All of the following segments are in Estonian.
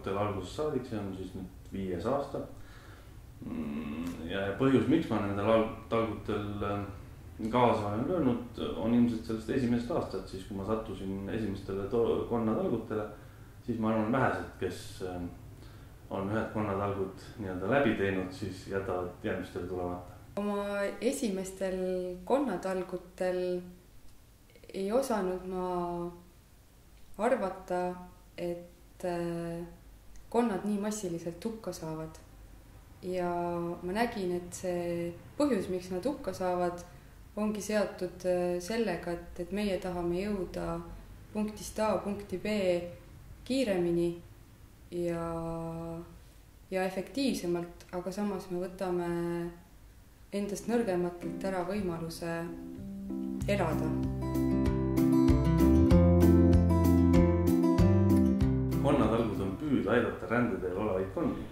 talgutel algusest saadik, see on siis nüüd 5. aasta. Ja põhjus, miks ma nendel talgutel kaasa olen löönud, on ilmselt sellest esimesest aastat, siis kui ma sattusin esimestele konnatalgutele, siis ma arvan vähesed, kes on ühed konnatalgud nii-öelda läbi teinud, siis jätavad järgmistele tulemata. Oma esimestel konnatalgutel ei osanud ma arvata, et konnad nii massiliselt hukka saavad. Ja ma nägin, et see põhjus, miks nad hukka saavad, ongi seotud sellega, et meie tahame jõuda punktist A punkti B kiiremini ja efektiivsemalt, aga samas me võtame endast nõrgematelt ära võimaluse elada. Konnatalgud on püüd aidata rändeteel olevaid konni.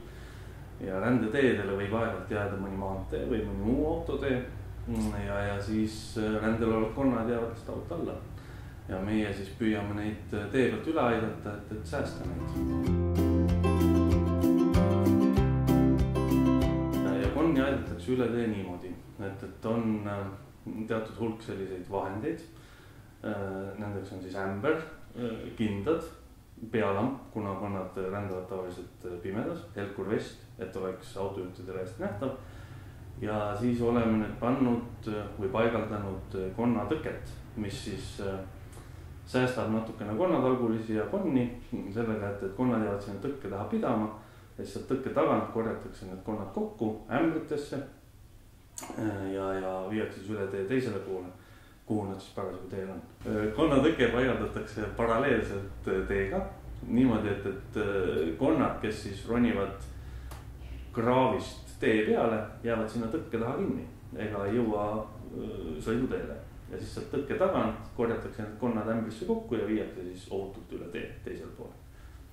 Ja rändeteedele võib aegalt jääda mõni maantee või mõni muu autotee ja siis rändel olevad konnad jäävad lihtsalt auto alla. Ja meie siis püüame neid tee pealt üle aidata, et säästa neid. Ja konni aidatakse üle tee niimoodi, et on teatud hulk selliseid vahendeid. Nendeks on siis ämber, kindad, pealamp, kuna konnad rändavad tavaliselt pimedas, helkurvest, et oleks autojuhtidele hästi nähtav. Ja siis oleme nüüd pannud või paigaldanud konnatõket, mis siis säästab natukene konnatalgulisi ja konni sellega, et konnad jäävad sinna tõkke taha pidama. Ja siis tõkke tagant korjatakse need konnad kokku ämbritesse ja viiakse siis üle tee teisele poole, kuhu nad siis parasjagu teel on. Konnatõke paigaldatakse paralleelselt teega niimoodi, et konnad, kes siis ronivad kraavist tee peale, jäävad sinna tõkke taha kinni ega ei jõua sõiduteele. Ja siis sealt tõkke tagant korjatakse need konnad ämbrisse kokku ja viiakse siis ohutult üle tee teisel poole.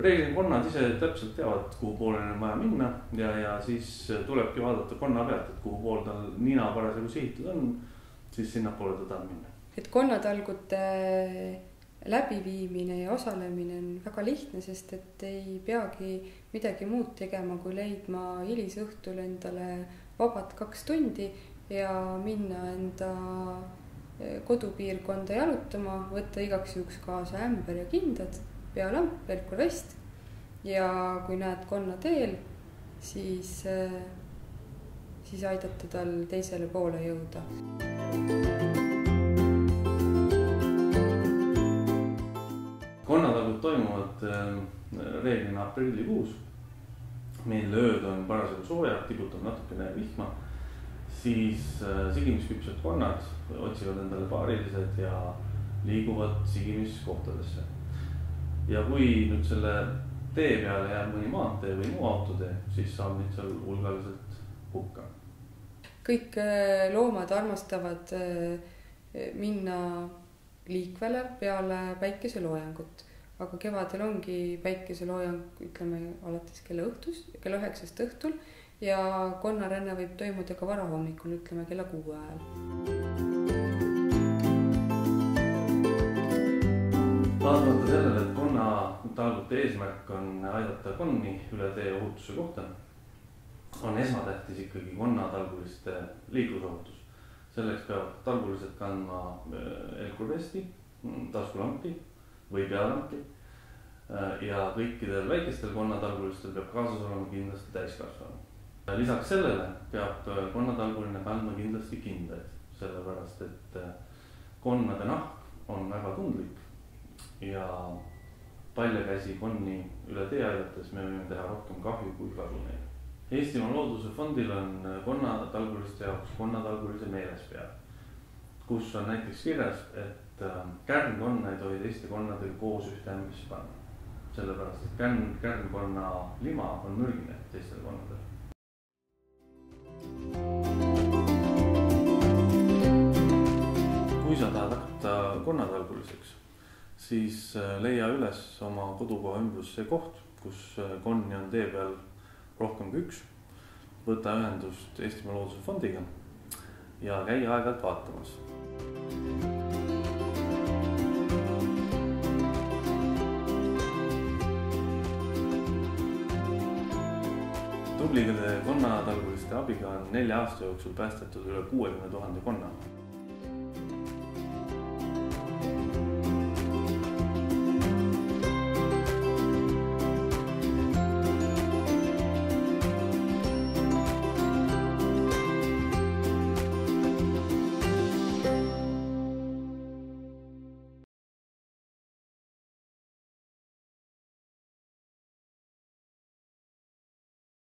Reeglina konnad ise täpselt teavad, kuhu poole on vaja minna ja siis tulebki vaadata konna pealt, et kuhu pool tal nina parasjagu sihitud on, siis sinna poole ta tahab minna. Et konnatalgute läbiviimine ja osalemine on väga lihtne, sest et ei peagi midagi muud tegema, kui leidma hilisõhtul endale vabad 2 tundi ja minna enda kodupiirkonda jalutama, võtta igaks juhuks kaasa ämber ja kindad, pealamp, helkurvest ja kui näed konna teel, siis aidata tal teisele poole jõuda. Konnatalgud toimuvad reeglina aprillikuus. Meil ööd on parasjagu soojad, tiputab natukene vihma. Siis sigimisküpsed konnad otsivad endale paarilised ja liiguvad sigimiskohtadesse. Ja kui nüüd selle tee peale jääb mõni maantee või muu autotee, siis saab neid seal hulgaliselt hukka. Kõik loomad armastavad minna liikvele peale päikeseloojangut, aga kevadel ongi päikeseloojang, ütleme, alates kella 9 õhtul ja konnaränne võib toimuda ka varahommikul, ütleme kella 6 ajal. Vaatamata sellele, et konnatalgute eesmärk on aidata konni üle tee ohutuse kohta, on esmatähtis ikkagi konnatalguliste liiklusohutus. Selleks peavad talgulised kandma helkurvesti, taskulampi või pealampi ja kõikidel väikestel konnatalgulistel peab kaasas olema kindlasti täiskasvanu. Lisaks sellele peab konnatalguline kandma kindlasti kindaid, sellepärast et konnade nahk on väga tundlik ja paljakäsi konni üle tee aidates me võime teha rohkem kahju kui kasu neile. Eestimaa Looduse Fondil on konnatalguliste jaoks konnatalgulise meelespea, kus on näiteks kirjas, et kärnkonna ei tohi teiste konnadega koos ühte ämbrisse panna. Sellepärast, et kärnkonna lima on mürgine teistele konnadele. Kui sa tahad hakata konnatalguliseks, siis leia üles oma kodukoha ümbrus see koht, kus konni on tee peal rohkem kui üks, võta ühendust Eestimaa Looduse Fondiga ja käi aeg-ajalt vaatamas. tublide konnatalguriste abiga on 4 aasta jooksul päästetud üle 60 000 konna.